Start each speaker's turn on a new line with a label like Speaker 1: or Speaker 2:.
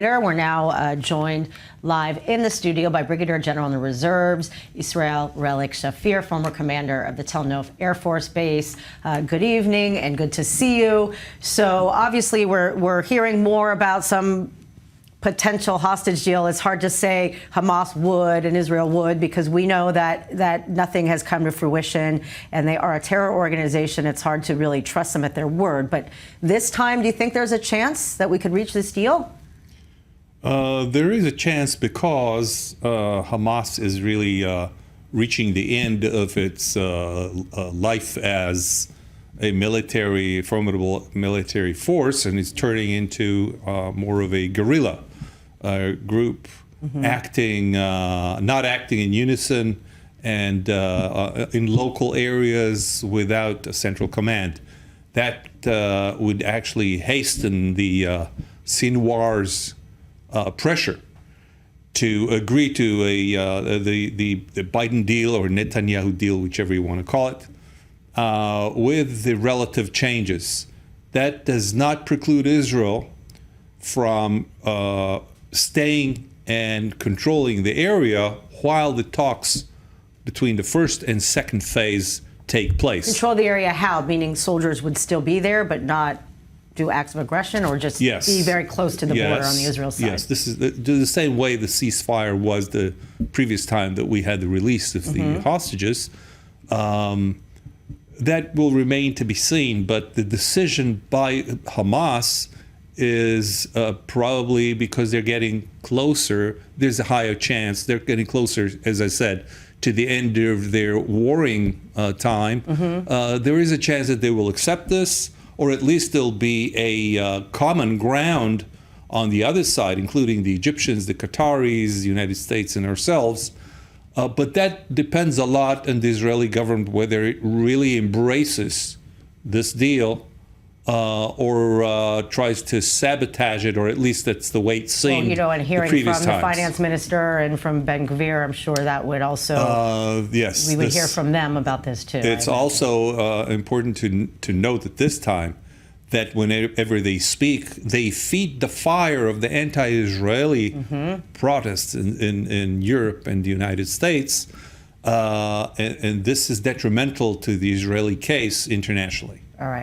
Speaker 1: We're now joined live in the studio by Brigadier General in the Reserves, Israel Relik Shafir, former commander of the Tel Nof Air Force Base. Good evening and good to see you. So obviously we're hearing more about some potential hostage deal. It's hard to say Hamas would and Israel would, because we know that nothing has come to fruition and they are a terror organization. It's hard to really trust them at their word. But this time, do you think there's a chance that we could reach this deal?
Speaker 2: There is a chance because Hamas is really reaching the end of its life as a formidable military force, and is turning into more of a guerrilla group, not acting in unison and in local areas without a central command. That would actually hasten the Sinwar's pressure to agree to the Biden deal or Netanyahu deal, whichever you want to call it, with the relative changes. That does not preclude Israel from staying and controlling the area while the talks between the first and second phase take place.
Speaker 1: Control the area how? Meaning soldiers would still be there but not do acts of aggression, or just be very close to the border on the Israel side?
Speaker 2: Yes, this is the same way the ceasefire was the previous time that we had the release of the hostages. That will remain to be seen, but the decision by Hamas is probably because they're getting closer. There's a higher chance they're getting closer, as I said, to the end of their warring time. There is a chance that they will accept this, or at least there'll be a common ground on the other side, including the Egyptians, the Qataris, the United States, and ourselves. But that depends a lot on the Israeli government, whether it really embraces this deal or tries to sabotage it, or at least that's the way it seemed.
Speaker 1: Well, you know, and hearing from the finance minister and from Ben Gvir, I'm sure that would also,
Speaker 2: yes,
Speaker 1: we would hear from them about this too.
Speaker 2: It's also important to note at this time that whenever they speak, they feed the fire of the anti-Israeli protests in Europe and the United States, and this is detrimental to the Israeli case internationally.
Speaker 1: All right.